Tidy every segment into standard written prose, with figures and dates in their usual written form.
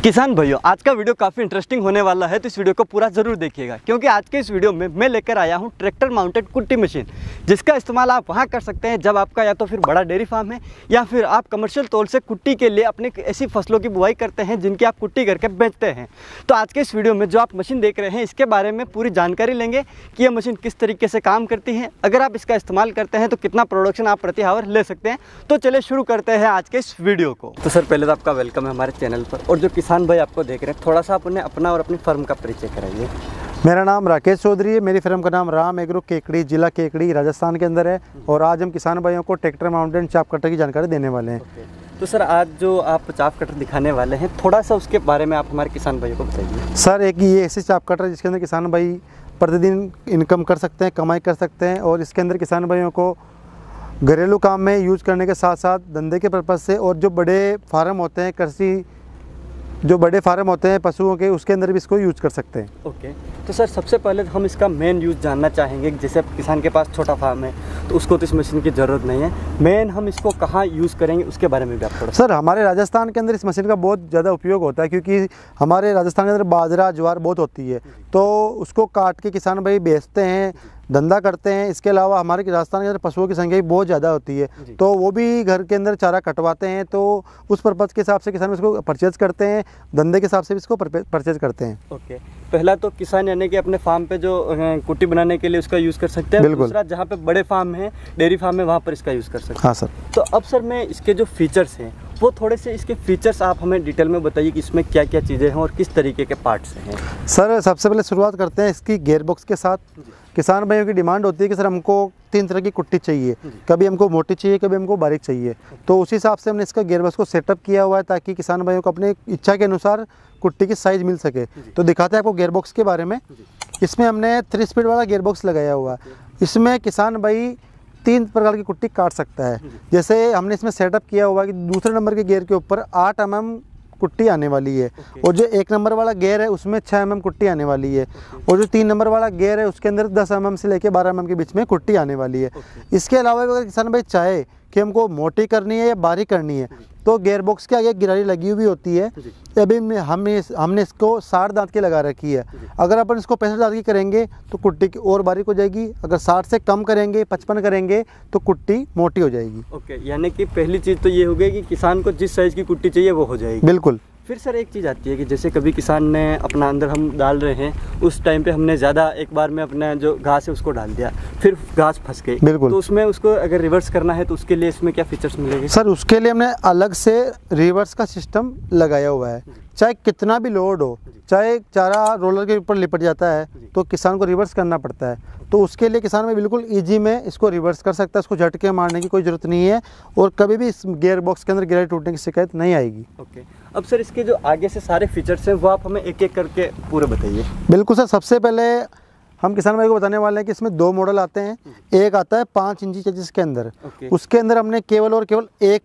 किसान भाइयों, आज का वीडियो काफ़ी इंटरेस्टिंग होने वाला है, तो इस वीडियो को पूरा ज़रूर देखिएगा क्योंकि आज के इस वीडियो में मैं लेकर आया हूं ट्रैक्टर माउंटेड कुट्टी मशीन, जिसका इस्तेमाल आप वहां कर सकते हैं जब आपका या तो फिर बड़ा डेयरी फार्म है या फिर आप कमर्शियल तौर से कुट्टी के लिए अपने ऐसी फसलों की बुआई करते हैं जिनकी आप कुट्टी करके बेचते हैं। तो आज के इस वीडियो में जो आप मशीन देख रहे हैं इसके बारे में पूरी जानकारी लेंगे कि यह मशीन किस तरीके से काम करती है, अगर आप इसका इस्तेमाल करते हैं तो कितना प्रोडक्शन आप प्रति आवर ले सकते हैं। तो चलिए शुरू करते हैं आज के इस वीडियो को। तो सर, पहले तो आपका वेलकम है हमारे चैनल पर, और जो किसान भाई आपको देख रहे हैं थोड़ा सा अपने अपना और अपनी फर्म का परिचय कराइए। मेरा नाम राकेश चौधरी है। मेरी फर्म का नाम राम एग्रो केकड़ी, जिला केकड़ी, राजस्थान के अंदर है। और आज हम किसान भाइयों को ट्रैक्टर माउंटेड चाप कटर की जानकारी देने वाले हैं। तो सर, आज जो आप चाप कटर दिखाने वाले हैं, थोड़ा सा उसके बारे में आप हमारे किसान भाइयों को बताइए। सर, एक ये ऐसी चाप कटर जिसके अंदर किसान भाई प्रतिदिन इनकम कर सकते हैं, कमाई कर सकते हैं। और इसके अंदर किसान भाइयों को घरेलू काम में यूज करने के साथ साथ धंधे के पर्पज़ से, और जो बड़े फार्म होते हैं कृषि, जो बड़े फार्म होते हैं पशुओं के, उसके अंदर भी इसको यूज कर सकते हैं। ओके। तो सर, सबसे पहले हम इसका मेन यूज़ जानना चाहेंगे। जैसे किसान के पास छोटा फार्म है तो उसको तो इस मशीन की ज़रूरत नहीं है, मेन हम इसको कहाँ यूज़ करेंगे उसके बारे में भी आप थोड़ा। सर, हमारे राजस्थान के अंदर इस मशीन का बहुत ज़्यादा उपयोग होता है क्योंकि हमारे राजस्थान के अंदर बाजरा ज्वार बहुत होती है, तो उसको काट के किसान भाई बेचते हैं, धंधा करते हैं। इसके अलावा हमारे राजस्थान के अंदर पशुओं की संख्या भी बहुत ज़्यादा होती है, तो वो भी घर के अंदर चारा कटवाते हैं। तो उस पर्पज़ के हिसाब से किसान इसको परचेज करते हैं, धंधे के हिसाब से भी इसको परचेज करते हैं। ओके। पहला तो किसान यानी कि अपने फार्म पे जो कुट्टी बनाने के लिए उसका यूज़ कर सकते हैं। बिल्कुल। दूसरा, जहाँ पे बड़े फार्म है, डेयरी फार्म है, वहाँ पर इसका यूज़ कर सकते हैं। हाँ सर। तो अब सर, मैं इसके जो फीचर्स हैं वो थोड़े से इसके फीचर्स आप हमें डिटेल में बताइए कि इसमें क्या क्या चीज़ें हैं और किस तरीके के पार्ट्स हैं। सर, सबसे पहले शुरुआत करते हैं इसकी गियर बॉक्स के साथ। किसान भाइयों की डिमांड होती है कि सर हमको 3 तरह की कुट्टी चाहिए, कभी हमको मोटी चाहिए, कभी हमको बारीक चाहिए। तो उसी हिसाब से हमने इसका गियर बॉक्स को सेटअप किया हुआ है ताकि किसान भाइयों को अपने इच्छा के अनुसार कुट्टी की साइज़ मिल सके। तो दिखाते हैं आपको गियर बॉक्स के बारे में। इसमें हमने 3 स्पीड वाला गियर बॉक्स लगाया हुआ है। इसमें किसान भाई 3 प्रकार की कुट्टी काट सकता है। जैसे हमने इसमें सेटअप किया हुआ है कि दूसरे नंबर के गियर के ऊपर 8 mm कुट्टी आने वाली है, और जो 1 नंबर वाला गियर है उसमें 6 mm कुट्टी आने वाली है, और जो 3 नंबर वाला गियर है उसके अंदर 10 mm से लेकर 12 mm के बीच में कुट्टी आने वाली है। इसके अलावा अगर किसान भाई चाहे कि हमको मोटी करनी है या बारीक करनी है, तो गियर बॉक्स के आगे गिरारी लगी हुई होती है। अभी हमने इसको 60 दांत की लगा रखी है। अगर अपन इसको 65 दांत की करेंगे तो कुट्टी की और बारीक हो जाएगी। अगर 60 से कम करेंगे, 55 करेंगे, तो कुट्टी मोटी हो जाएगी। ओके, यानी कि पहली चीज़ तो ये हो गई कि किसान को जिस साइज़ की कुट्टी चाहिए वो हो जाएगी। बिल्कुल। फिर सर, एक चीज़ आती है कि जैसे कभी किसान ने अपना अंदर हम डाल रहे हैं, उस टाइम पे हमने ज़्यादा एक बार में अपना जो घास है उसको डाल दिया, फिर घास फंस गई। बिल्कुल। तो उसमें उसको अगर रिवर्स करना है तो उसके लिए इसमें क्या फीचर्स मिलेंगे? सर, उसके लिए हमने अलग से रिवर्स का सिस्टम लगाया हुआ है। चाहे कितना भी लोड हो, चाहे चारा रोलर के ऊपर लिपट जाता है तो किसान को रिवर्स करना पड़ता है, तो उसके लिए किसान में बिल्कुल इजी में इसको रिवर्स कर सकता है। इसको झटके मारने की कोई ज़रूरत नहीं है, और कभी भी इस गियर बॉक्स के अंदर गियर टूटने की शिकायत नहीं आएगी। ओके। अब सर, इसके जो आगे से सारे फीचर्स हैं वो आप हमें एक एक करके पूरे बताइए। बिल्कुल सर। सबसे पहले हम किसान भाई को बताने वाले हैं कि इसमें 2 मॉडल आते हैं। एक आता है 5 इंची चेजिस के अंदर। उसके अंदर हमने केवल और केवल एक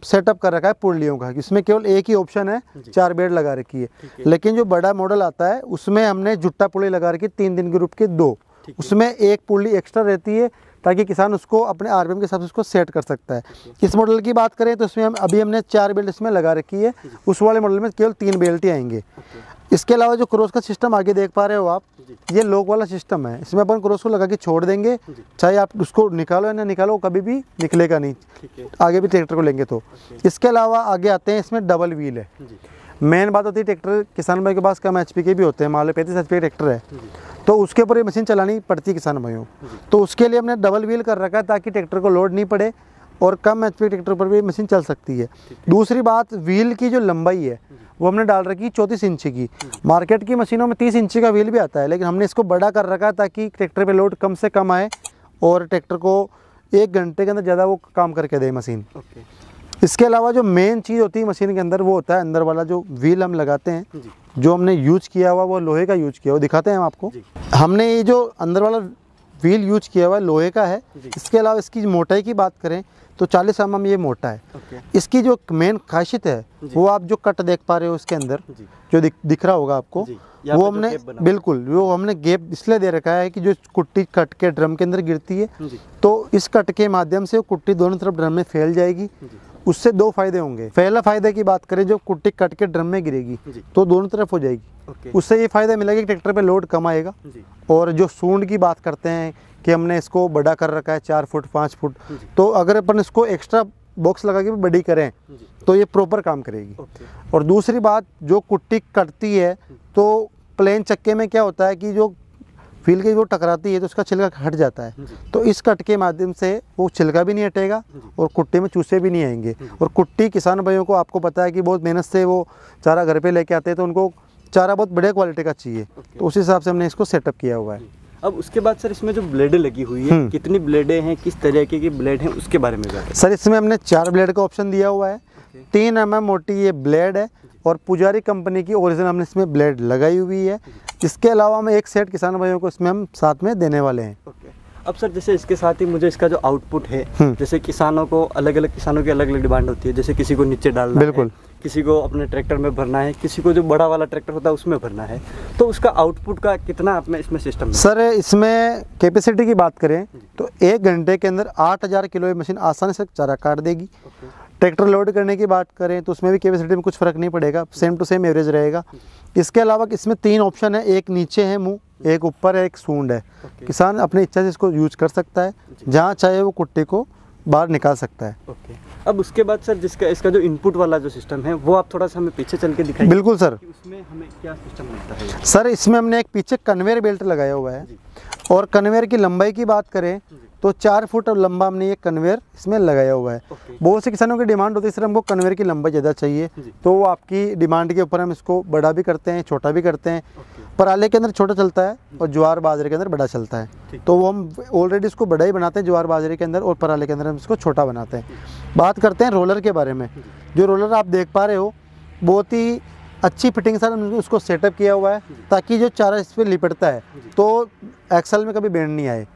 सेटअप कर रखा है पुर्लियों का, इसमें केवल एक ही ऑप्शन है, 4 बेड लगा रखी है। लेकिन जो बड़ा मॉडल आता है उसमें हमने जुट्टा पुर्ली लगा रखी है, 3 दिन ग्रुप की 2। उसमें एक पुर्ली एक्स्ट्रा रहती है ताकि किसान उसको अपने आरपीएम के हिसाब से उसको सेट कर सकता है। इस मॉडल की बात करें तो इसमें हमने 4 बेल्ट इसमें लगा रखी है। उस वाले मॉडल में केवल 3 बेल्ट ही आएंगे। इसके अलावा जो क्रॉस का सिस्टम आगे देख पा रहे हो आप, ये लॉक वाला सिस्टम है। इसमें अपन क्रॉस को लगा के छोड़ देंगे, चाहे आप उसको निकालो या ना निकालो, कभी भी निकलेगा नहीं, आगे भी ट्रैक्टर को लेंगे तो। इसके अलावा आगे आते हैं, इसमें डबल व्हील है। मेन बात होती है ट्रैक्टर किसान भाई के पास कम एचपी के भी होते हैं, मान लो 35 HP ट्रैक्टर है तो उसके ऊपर ये मशीन चलानी पड़ती है किसान भाइयों। तो उसके लिए हमने डबल व्हील कर रखा है ताकि ट्रैक्टर को लोड नहीं पड़े और कम एचपी ट्रैक्टर पर भी मशीन चल सकती है। दूसरी बात, व्हील की जो लंबाई है वो हमने डाल रखी है 34 इंची की। मार्केट की मशीनों में 30 इंची का व्हील भी आता है, लेकिन हमने इसको बड़ा कर रखा है ताकि ट्रैक्टर पे लोड कम से कम आए और ट्रैक्टर को 1 घंटे के अंदर ज़्यादा वो काम करके दे मशीन। इसके अलावा जो मेन चीज़ होती है मशीन के अंदर वो होता है अंदर वाला जो व्हील हम लगाते हैं। जो हमने यूज किया हुआ वो लोहे का यूज किया हुआ, दिखाते हैं हम आपको। हमने ये जो अंदर वाला व्हील यूज किया हुआ है लोहे का है। इसके अलावा इसकी मोटाई की बात करें तो 40 mm ये मोटा है। इसकी जो मेन खासियत है वो आप जो कट देख पा रहे हो इसके अंदर जो दिख रहा होगा आपको, वो हमने बिल्कुल वो हमने गैप इसलिए दे रखा है कि जो कुट्टी कट के ड्रम के अंदर गिरती है तो इस कट के माध्यम से कुट्टी दोनों तरफ ड्रम में फैल जाएगी उससे दो फायदे होंगे। पहला फायदे की बात करें, जो कुट्टी कट के ड्रम में गिरेगी तो दोनों तरफ हो जाएगी। उससे ये फायदा मिलेगा कि ट्रैक्टर पे लोड कम आएगा। और जो सूंड की बात करते हैं कि हमने इसको बड़ा कर रखा है 4 फुट 5 फुट, तो अगर अपन इसको एक्स्ट्रा बॉक्स लगा के भी बड़ी करें तो ये प्रॉपर काम करेगी। और दूसरी बात, जो कुट्टी कटती है तो प्लेन चक्के में क्या होता है कि जो व्हील की वो टकराती है तो उसका छिलका हट जाता है। तो इस कट के माध्यम से वो छिलका भी नहीं हटेगा और कुट्टी में चूसे भी नहीं आएंगे। और कुट्टी किसान भाइयों को आपको पता है कि बहुत मेहनत से वो चारा घर पे लेके आते हैं, तो उनको चारा बहुत बढ़िया क्वालिटी का चाहिए। तो उस हिसाब से हमने इसको सेटअप किया हुआ है। अब उसके बाद सर इसमें जो ब्लेडें लगी हुई है, कितनी ब्लेडें हैं, किस तरीके की ब्लेड हैं, उसके बारे में बताइए। सर इसमें हमने 4 ब्लेड का ऑप्शन दिया हुआ है। 3 mm मोटी ये ब्लेड है और पुजारी कंपनी की ओरिजिनल हमने इसमें ब्लेड लगाई हुई है। इसके अलावा हम एक सेट किसान भाइयों को इसमें हम साथ में देने वाले हैं। अब सर जैसे इसके साथ ही मुझे इसका जो आउटपुट है, जैसे किसानों को अलग अलग किसानों की अलग अलग डिमांड होती है, जैसे किसी को नीचे डालना बिल्कुल है, किसी को अपने ट्रैक्टर में भरना है, किसी को जो बड़ा वाला ट्रैक्टर होता है उसमें भरना है, तो उसका आउटपुट का कितना आप में इसमें सिस्टम है? सर इसमें कैपेसिटी की बात करें तो 1 घंटे के अंदर 8000 किलो ये मशीन आसानी से चारा काट देगी। ट्रैक्टर लोड करने की बात करें तो उसमें भी कैपेसिटी में कुछ फ़र्क नहीं पड़ेगा, सेम टू सेम एवरेज रहेगा। इसके अलावा इसमें 3 ऑप्शन है, एक नीचे है मुंह, एक ऊपर है, एक सूंड है। किसान अपनी इच्छा से इसको यूज कर सकता है, जहाँ चाहे वो कुट्टी को बाहर निकाल सकता है। अब उसके बाद सर इसका जो इनपुट वाला जो सिस्टम है वो आप थोड़ा सा हमें पीछे चल के दिखाइए। बिल्कुल सर, उसमें हमें क्या सिस्टम मिलता है? सर इसमें हमने एक पीछे कन्वेयर बेल्ट लगाया हुआ है और कन्वेयर की लंबाई की बात करें तो 4 फुट लंबा हमने ये कन्वेयर इसमें लगाया हुआ है। बहुत से किसानों की डिमांड होती है सर हमको कन्वेयर की लंबाई ज़्यादा चाहिए, तो वो आपकी डिमांड के ऊपर हम इसको बड़ा भी करते हैं, छोटा भी करते हैं। पराले के अंदर छोटा चलता है और ज्वार बाजरे के अंदर बड़ा चलता है, तो वो हम ऑलरेडी इसको बड़ा ही बनाते हैं ज्वार बाजरे के अंदर, और पराले के अंदर हम इसको छोटा बनाते हैं। बात करते हैं रोलर के बारे में। जो रोलर आप देख पा रहे हो बहुत ही अच्छी फिटिंग सर हमने उसको सेटअप किया हुआ है, ताकि जो चारा इस पर लिपटता है तो एक्सल में कभी बेंड नहीं आए।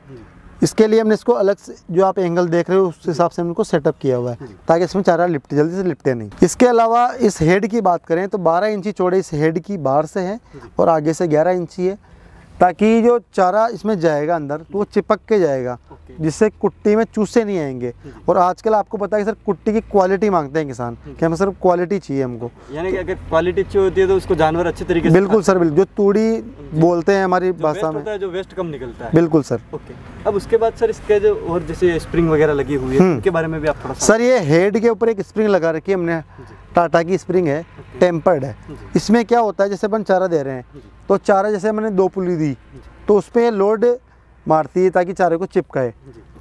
इसके लिए हमने इसको अलग से, जो आप एंगल देख रहे हो उस हिसाब से हमने इसको सेटअप किया हुआ है, ताकि इसमें चारा जल्दी से लिपटे नहीं। इसके अलावा इस हेड की बात करें तो 12 इंची चौड़े इस हेड की बाहर से है और आगे से 11 इंची है, ताकि जो चारा इसमें जाएगा अंदर तो वो चिपक के जाएगा, जिससे कुट्टी में चूसे नहीं आएंगे। और आजकल आपको पता है कि सर कुट्टी की क्वालिटी मांगते हैं किसान कि हमें सर क्वालिटी चाहिए हमको, यानी कि अगर क्वालिटी अच्छी होती है तो उसको जानवर अच्छे तरीके से बिल्कुल सर, बिल्कुल जो तूड़ी बोलते हैं हमारी भाषा में, जो वेस्ट कम निकलता है। बिल्कुल सर। अब उसके बाद सर इसके जो और जैसे स्प्रिंग वगैरह लगी हुई है उनके बारे में भी आप थोड़ा सर ये हेड के ऊपर एक स्प्रिंग लगा रखी है हमने, टाटा की स्प्रिंग है, टेम्पर्ड है। इसमें क्या होता है, जैसे अपन चारा दे रहे हैं तो चारा जैसे मैंने 2 पुली दी तो उस पर लोड मारती है ताकि चारे को चिपकाए।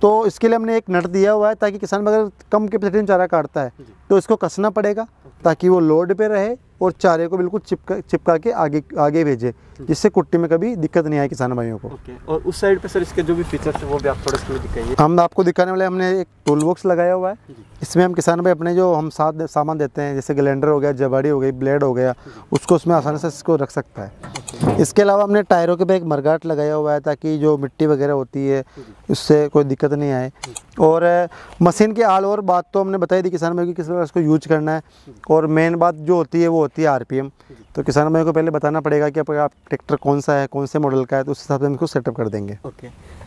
तो इसके लिए हमने एक नट दिया हुआ है, ताकि किसान अगर कम कैपेसिटी में चारा काटता है तो इसको कसना पड़ेगा ताकि वो लोड पे रहे और चारे को बिल्कुल चिपका के आगे भेजे, जिससे कुट्टी में कभी दिक्कत नहीं आए किसान भाइयों को। और उस साइड पे सर इसके जो भी फीचर्स है वो भी आप थोड़ा सा दिखाइए। हम आपको दिखाने वाले हमने एक टूल बॉक्स लगाया हुआ है। इसमें हम किसान भाई अपने जो हम साथ सामान देते हैं, जैसे ग्लेंडर हो गया, जबाड़ी हो गई, ब्लेड हो गया, उसको उसमें आसानी से इसको रख सकता है। इसके अलावा हमने टायरों के पे एक मरगाट लगाया हुआ है, ताकि जो मिट्टी वगैरह होती है उससे कोई दिक्कत नहीं आए। और मशीन की आल और बात तो हमने बताई दी किसान भाई की किस तरह इसको यूज करना है। और मेन बात जो होती है वो होती है आरपीएम। तो किसान भाई को पहले बताना पड़ेगा कि आप ट्रैक्टर कौन सा है, कौन से मॉडल का है, तो उस हिसाब से हम इसको सेटअप कर देंगे।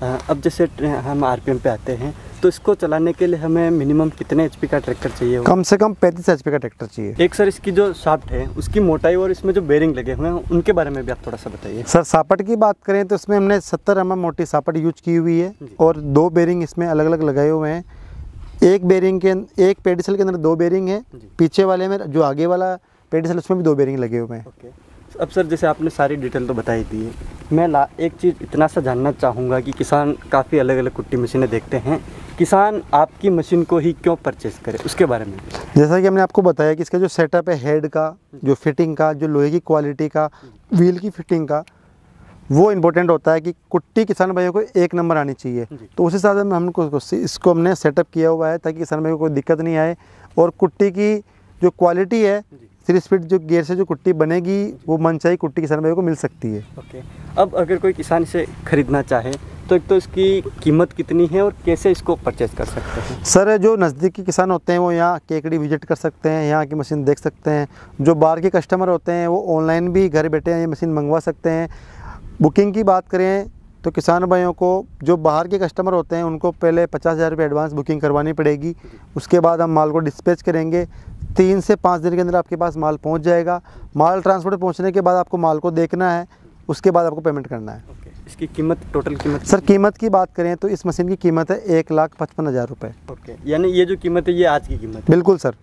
अब जैसे हम आरपीएम पे आते हैं तो इसको चलाने के लिए हमें मिनिमम कितने एचपी का ट्रैक्टर चाहिए? कम से कम 35 एचपी का ट्रैक्टर चाहिए। एक सर इसकी जो शाफ्ट है उसकी मोटाई और इसमें जो बेरिंग लगे हुए हैं उनके बारे में भी आप थोड़ा सा बताइए। सर सापट की बात करें तो इसमें हमने 70 mm मोटी सापट यूज की हुई है और 2 बेरिंग इसमें अलग अलग लगाए हुए हैं। एक बेरिंग के एक पेडिसल के अंदर 2 बेरिंग है, पीछे वाले में जो आगे वाला पेडिसल उसमें भी 2 बेरिंग लगे हुए हैं। अब सर जैसे आपने सारी डिटेल तो बताई दी है, मैं एक चीज़ इतना सा जानना चाहूँगा कि किसान काफ़ी अलग अलग कुट्टी मशीनें देखते हैं, किसान आपकी मशीन को ही क्यों परचेज़ करे उसके बारे में? जैसा कि हमने आपको बताया कि इसका जो सेटअप है, हेड का जो फिटिंग का, जो लोहे की क्वालिटी का, व्हील की फिटिंग का, वो इम्पोर्टेंट होता है कि कुट्टी किसान भाइयों को 1 नंबर आनी चाहिए। तो उस हिसाब से हमको इसको हमने सेटअप किया हुआ है ताकि किसान भाइयों को कोई दिक्कत नहीं आए। और कुट्टी की जो क्वालिटी है, 3 स्पीड जो गियर से जो कुट्टी बनेगी वो मनचाही कुट्टी किसान भाइयों को मिल सकती है। अब अगर कोई किसान इसे खरीदना चाहे तो एक तो इसकी कीमत कितनी है और कैसे इसको परचेज कर सकते हैं? सर जो नज़दीकी किसान होते हैं वो यहाँ केकड़ी विजिट कर सकते हैं, यहाँ की मशीन देख सकते हैं। जो बाहर के कस्टमर होते हैं वो ऑनलाइन भी घर बैठे ये मशीन मंगवा सकते हैं। बुकिंग की बात करें तो किसान भाइयों को जो बाहर के कस्टमर होते हैं उनको पहले 50,000 रुपये एडवांस बुकिंग करवानी पड़ेगी। उसके बाद हम माल को डिस्पैच करेंगे, 3 से 5 दिन के अंदर आपके पास माल पहुंच जाएगा। माल ट्रांसपोर्ट पहुंचने के बाद आपको माल को देखना है, उसके बाद आपको पेमेंट करना है। इसकी कीमत, टोटल कीमत? सर कीमत की बात करें तो इस मशीन की कीमत है 1,55,000 रुपये। ओके, यानी ये जो कीमत है ये आज की कीमत है? बिल्कुल सर।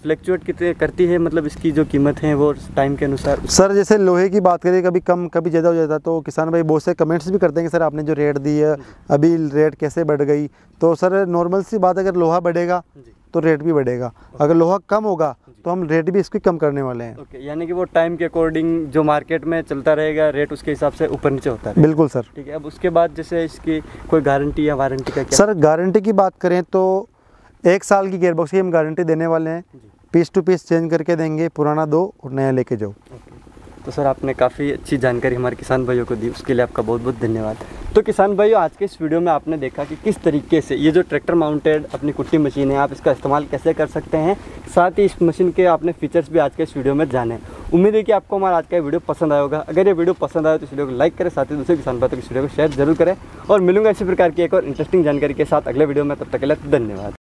फ्लैक्चुएट कितने करती है, मतलब इसकी जो कीमत है वो टाइम के अनुसार? सर जैसे लोहे की बात करें, कभी कम कभी ज़्यादा हो जाता है, तो किसान भाई बहुत से कमेंट्स भी करते हैं कि सर आपने जो रेट दी है अभी रेट कैसे बढ़ गई। तो सर नॉर्मल सी बात, अगर लोहा बढ़ेगा तो रेट भी बढ़ेगा, अगर लोहा कम होगा तो हम रेट भी इसकी कम करने वाले हैं। ओके, यानी कि वो टाइम के अकॉर्डिंग जो मार्केट में चलता रहेगा रेट उसके हिसाब से ऊपर नीचे होता है? बिल्कुल सर। ठीक है, अब उसके बाद जैसे इसकी कोई गारंटी या वारंटी का क्या? सर गारंटी की बात करें तो 1 साल की गियरबॉक्स की हम गारंटी देने वाले हैं। पीस टू पीस चेंज करके देंगे, पुराना दो और नया लेके जाओ। तो सर आपने काफ़ी अच्छी जानकारी हमारे किसान भाइयों को दी, उसके लिए आपका बहुत बहुत धन्यवाद। तो किसान भाइयों, आज के इस वीडियो में आपने देखा कि किस तरीके से ये जो ट्रैक्टर माउंटेड अपनी कुट्टी मशीन है आप इसका इस्तेमाल कैसे कर सकते हैं, साथ ही इस मशीन के आपने फीचर्स भी आज के इस वीडियो में जाने। उम्मीद है कि आपको हमारा आज का वीडियो पसंद आया होगा। अगर ये वीडियो पसंद आया तो इस वीडियो को लाइक करें, साथ ही दूसरे किसान भाइयों को इस वीडियो को शेयर जरूर करें। और मिलूंगा इसी प्रकार की एक और इंटरेस्टिंग जानकारी के साथ अगले वीडियो में, तब तक के लिए धन्यवाद।